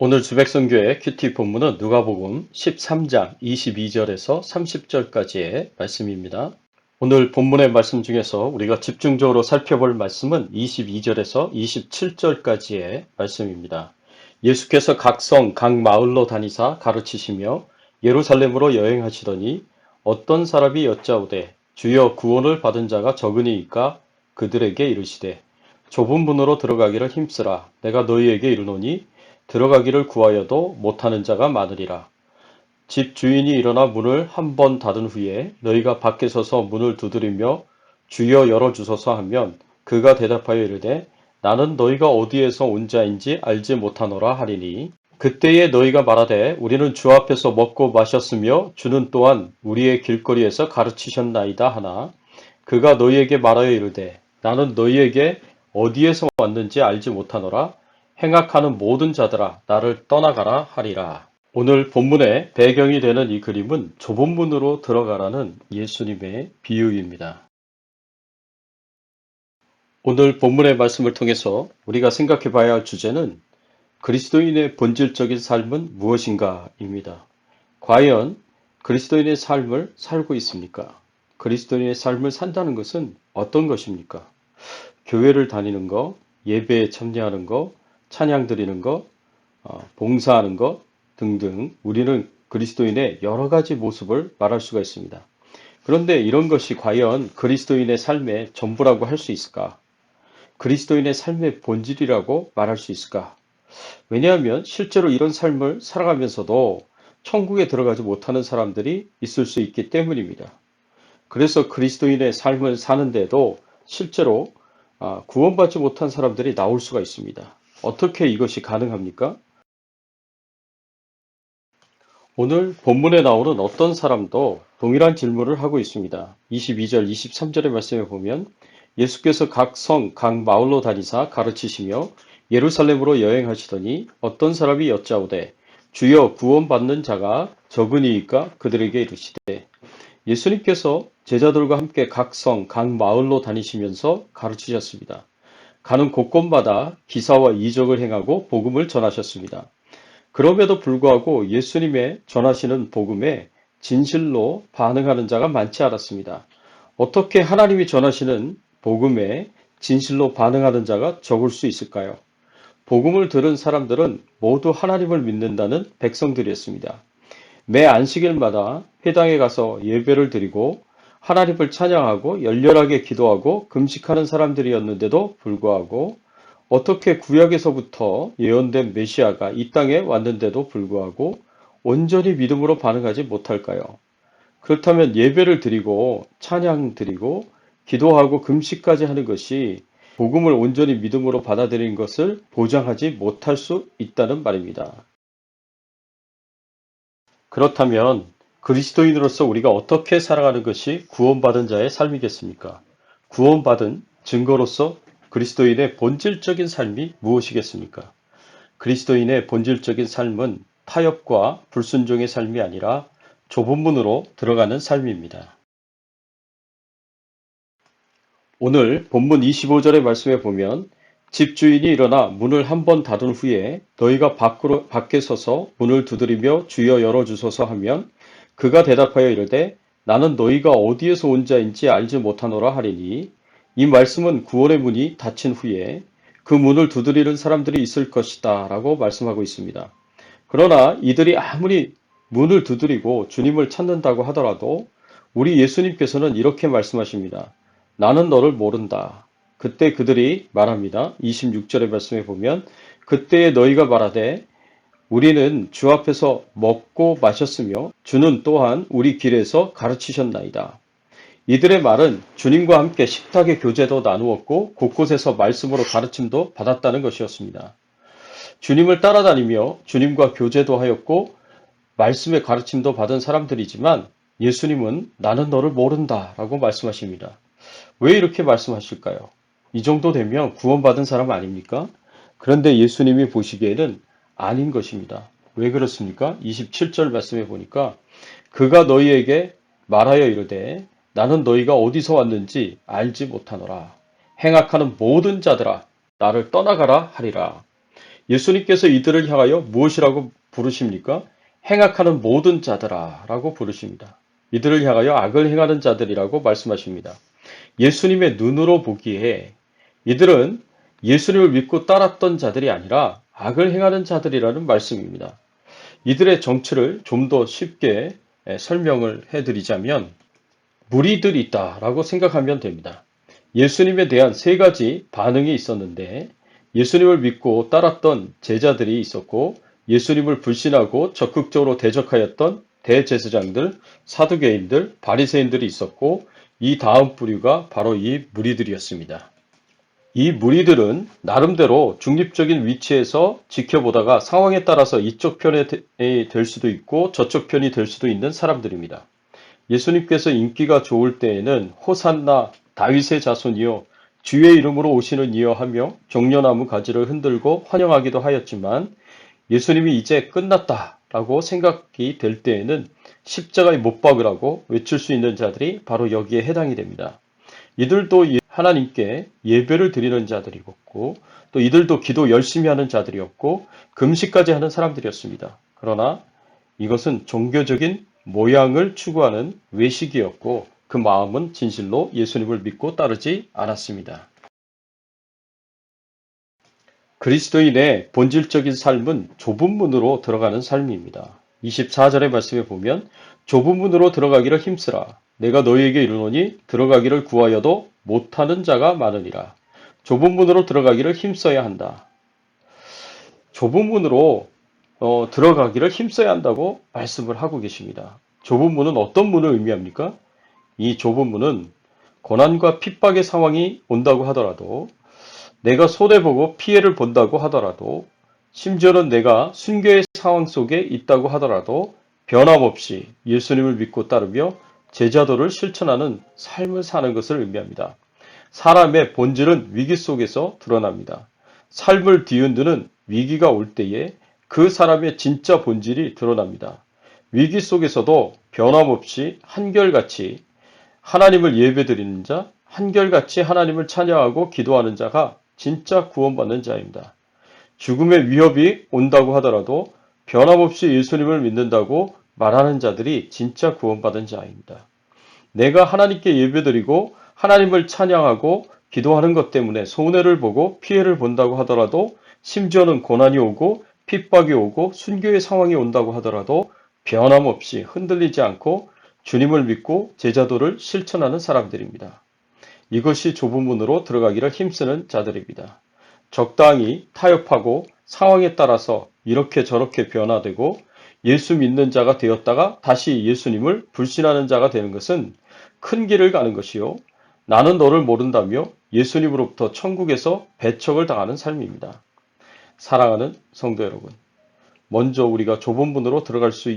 오늘 주백성교회 큐티 본문은 누가복음 13장 22절에서 30절까지의 말씀입니다. 오늘 본문의 말씀 중에서 우리가 집중적으로 살펴볼 말씀은 22절에서 27절까지의 말씀입니다. 예수께서 각 성, 각 마을로 다니사 가르치시며 예루살렘으로 여행하시더니 어떤 사람이 여짜오되 주여 구원을 받은 자가 적으니이까 그들에게 이르시되 좁은 문으로 들어가기를 힘쓰라. 내가 너희에게 이르노니 들어가기를 구하여도 못하는 자가 많으리라. 집 주인이 일어나 문을 한 번 닫은 후에 너희가 밖에 서서 문을 두드리며 주여 열어주소서 하면 그가 대답하여 이르되 나는 너희가 어디에서 온 자인지 알지 못하노라 하리니 그때에 너희가 말하되 우리는 주 앞에서 먹고 마셨으며 주는 또한 우리의 길거리에서 가르치셨나이다 하나 그가 너희에게 말하여 이르되 나는 너희에게 어디에서 왔는지 알지 못하노라. 행악하는 모든 자들아 나를 떠나가라 하리라. 오늘 본문의 배경이 되는 이 그림은 좁은 문으로 들어가라는 예수님의 비유입니다. 오늘 본문의 말씀을 통해서 우리가 생각해 봐야 할 주제는 그리스도인의 본질적인 삶은 무엇인가입니다. 과연 그리스도인의 삶을 살고 있습니까? 그리스도인의 삶을 산다는 것은 어떤 것입니까? 교회를 다니는 거, 예배에 참여하는 거, 찬양 드리는 것, 봉사하는 것 등등 우리는 그리스도인의 여러 가지 모습을 말할 수가 있습니다. 그런데 이런 것이 과연 그리스도인의 삶의 전부라고 할 수 있을까? 그리스도인의 삶의 본질이라고 말할 수 있을까? 왜냐하면 실제로 이런 삶을 살아가면서도 천국에 들어가지 못하는 사람들이 있을 수 있기 때문입니다. 그래서 그리스도인의 삶을 사는데도 실제로 구원받지 못한 사람들이 나올 수가 있습니다. 어떻게 이것이 가능합니까? 오늘 본문에 나오는 어떤 사람도 동일한 질문을 하고 있습니다. 22절, 23절의 말씀에 보면 예수께서 각 성, 각 마을로 다니사 가르치시며 예루살렘으로 여행하시더니 어떤 사람이 여짜오되 주여 구원받는 자가 적으니이까 그들에게 이르시되 예수님께서 제자들과 함께 각 성, 각 마을로 다니시면서 가르치셨습니다. 가는 곳곳마다 기사와 이적을 행하고 복음을 전하셨습니다. 그럼에도 불구하고 예수님의 전하시는 복음에 진실로 반응하는 자가 많지 않았습니다. 어떻게 하나님이 전하시는 복음에 진실로 반응하는 자가 적을 수 있을까요? 복음을 들은 사람들은 모두 하나님을 믿는다는 백성들이었습니다. 매 안식일마다 회당에 가서 예배를 드리고 하나님을 찬양하고 열렬하게 기도하고 금식하는 사람들이었는데도 불구하고 어떻게 구약에서부터 예언된 메시아가 이 땅에 왔는데도 불구하고 온전히 믿음으로 반응하지 못할까요? 그렇다면 예배를 드리고 찬양 드리고 기도하고 금식까지 하는 것이 복음을 온전히 믿음으로 받아들이는 것을 보장하지 못할 수 있다는 말입니다. 그렇다면 그리스도인으로서 우리가 어떻게 살아가는 것이 구원받은 자의 삶이겠습니까? 구원받은 증거로서 그리스도인의 본질적인 삶이 무엇이겠습니까? 그리스도인의 본질적인 삶은 타협과 불순종의 삶이 아니라 좁은 문으로 들어가는 삶입니다. 오늘 본문 25절의 말씀에 보면 집주인이 일어나 문을 한 번 닫은 후에 너희가 밖에 서서 문을 두드리며 주여 열어주소서 하면 그가 대답하여 이르되 나는 너희가 어디에서 온 자인지 알지 못하노라 하리니 이 말씀은 구원의 문이 닫힌 후에 그 문을 두드리는 사람들이 있을 것이다 라고 말씀하고 있습니다. 그러나 이들이 아무리 문을 두드리고 주님을 찾는다고 하더라도 우리 예수님께서는 이렇게 말씀하십니다. 나는 너를 모른다. 그때 그들이 말합니다. 26절의 말씀에 보면 그때에 너희가 말하되 우리는 주 앞에서 먹고 마셨으며 주는 또한 우리 길에서 가르치셨나이다. 이들의 말은 주님과 함께 식탁의 교제도 나누었고 곳곳에서 말씀으로 가르침도 받았다는 것이었습니다. 주님을 따라다니며 주님과 교제도 하였고 말씀의 가르침도 받은 사람들이지만 예수님은 나는 너를 모른다 라고 말씀하십니다. 왜 이렇게 말씀하실까요? 이 정도 되면 구원받은 사람 아닙니까? 그런데 예수님이 보시기에는 아닌 것입니다. 왜 그렇습니까? 27절 말씀에 보니까 그가 너희에게 말하여 이르되 나는 너희가 어디서 왔는지 알지 못하노라. 행악하는 모든 자들아 나를 떠나가라 하리라. 예수님께서 이들을 향하여 무엇이라고 부르십니까? 행악하는 모든 자들아 라고 부르십니다. 이들을 향하여 악을 행하는 자들이라고 말씀하십니다. 예수님의 눈으로 보기에 이들은 예수님을 믿고 따랐던 자들이 아니라 악을 행하는 자들이라는 말씀입니다. 이들의 정체를 좀 더 쉽게 설명을 해드리자면 무리들이 있다라고 생각하면 됩니다. 예수님에 대한 세 가지 반응이 있었는데 예수님을 믿고 따랐던 제자들이 있었고 예수님을 불신하고 적극적으로 대적하였던 대제사장들, 사두개인들, 바리새인들이 있었고 이 다음 부류가 바로 이 무리들이었습니다. 이 무리들은 나름대로 중립적인 위치에서 지켜보다가 상황에 따라서 이쪽 편이 될 수도 있고 저쪽 편이 될 수도 있는 사람들입니다. 예수님께서 인기가 좋을 때에는 호산나 다윗의 자손이요 주의 이름으로 오시는 이여 하며 종려나무 가지를 흔들고 환영하기도 하였지만 예수님이 이제 끝났다라고 생각이 될 때에는 십자가에 못 박으라고 외칠 수 있는 자들이 바로 여기에 해당이 됩니다. 이들도 하나님께 예배를 드리는 자들이었고 또 이들도 기도 열심히 하는 자들이었고 금식까지 하는 사람들이었습니다. 그러나 이것은 종교적인 모양을 추구하는 외식이었고 그 마음은 진실로 예수님을 믿고 따르지 않았습니다. 그리스도인의 본질적인 삶은 좁은 문으로 들어가는 삶입니다. 24절의 말씀에 보면 좁은 문으로 들어가기를 힘쓰라. 내가 너희에게 이르노니 들어가기를 구하여도 못하는 자가 많으니라. 좁은 문으로 들어가기를 힘써야 한다. 좁은 문으로 들어가기를 힘써야 한다고 말씀을 하고 계십니다. 좁은 문은 어떤 문을 의미합니까? 이 좁은 문은 고난과 핍박의 상황이 온다고 하더라도 내가 손해보고 피해를 본다고 하더라도 심지어는 내가 순교의 상황 속에 있다고 하더라도 변함없이 예수님을 믿고 따르며 제자도를 실천하는 삶을 사는 것을 의미합니다. 사람의 본질은 위기 속에서 드러납니다. 삶을 뒤흔드는 위기가 올 때에 그 사람의 진짜 본질이 드러납니다. 위기 속에서도 변함없이 한결같이 하나님을 예배드리는 자, 한결같이 하나님을 찬양하고 기도하는 자가 진짜 구원받는 자입니다. 죽음의 위협이 온다고 하더라도 변함없이 예수님을 믿는다고 말하는 자들이 진짜 구원받은 자입니다. 내가 하나님께 예배드리고 하나님을 찬양하고 기도하는 것 때문에 손해를 보고 피해를 본다고 하더라도 심지어는 고난이 오고 핍박이 오고 순교의 상황이 온다고 하더라도 변함없이 흔들리지 않고 주님을 믿고 제자도를 실천하는 사람들입니다. 이것이 좁은 문으로 들어가기를 힘쓰는 자들입니다. 적당히 타협하고 상황에 따라서 이렇게 저렇게 변화되고 예수 믿는 자가 되었다가 다시 예수님을 불신하는 자가 되는 것은 큰 길을 가는 것이요. 나는 너를 모른다며 예수님으로부터 천국에서 배척을 당하는 삶입니다. 사랑하는 성도 여러분, 먼저 우리가 좁은 문으로 들어갈 수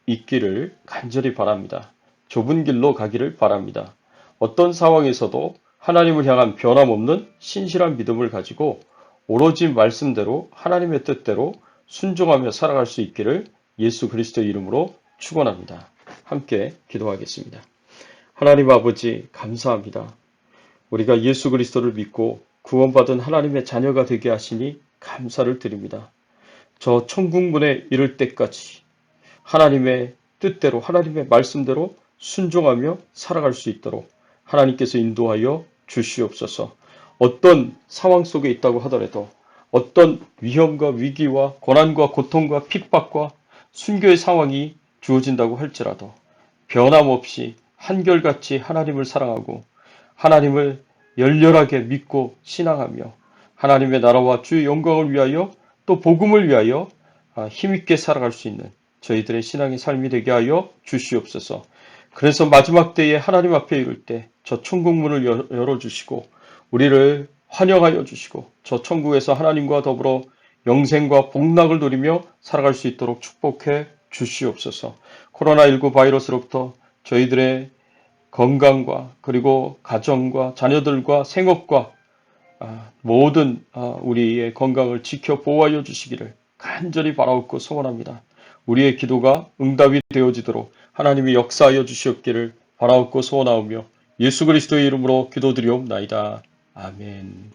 있기를 간절히 바랍니다. 좁은 길로 가기를 바랍니다. 어떤 상황에서도 하나님을 향한 변함없는 신실한 믿음을 가지고 오로지 말씀대로 하나님의 뜻대로 순종하며 살아갈 수 있기를 예수 그리스도의 이름으로 축원합니다. 함께 기도하겠습니다. 하나님 아버지 감사합니다. 우리가 예수 그리스도를 믿고 구원받은 하나님의 자녀가 되게 하시니 감사를 드립니다. 저 천국문에 이를 때까지 하나님의 뜻대로 하나님의 말씀대로 순종하며 살아갈 수 있도록 하나님께서 인도하여 주시옵소서. 어떤 상황 속에 있다고 하더라도 어떤 위험과 위기와 고난과 고통과 핍박과 순교의 상황이 주어진다고 할지라도 변함없이 한결같이 하나님을 사랑하고 하나님을 열렬하게 믿고 신앙하며 하나님의 나라와 주의 영광을 위하여 또 복음을 위하여 힘있게 살아갈 수 있는 저희들의 신앙의 삶이 되게 하여 주시옵소서. 그래서 마지막 때에 하나님 앞에 이를 때 저 천국문을 열어주시고 우리를 환영하여 주시고 저 천국에서 하나님과 더불어 영생과 복락을 누리며 살아갈 수 있도록 축복해 주시옵소서. 코로나19 바이러스로부터 저희들의 건강과 그리고 가정과 자녀들과 생업과 모든 우리의 건강을 지켜 보호하여 주시기를 간절히 바라옵고 소원합니다. 우리의 기도가 응답이 되어지도록 하나님이 역사하여 주시옵기를 바라옵고 소원하오며 예수 그리스도의 이름으로 기도드리옵나이다. 아멘.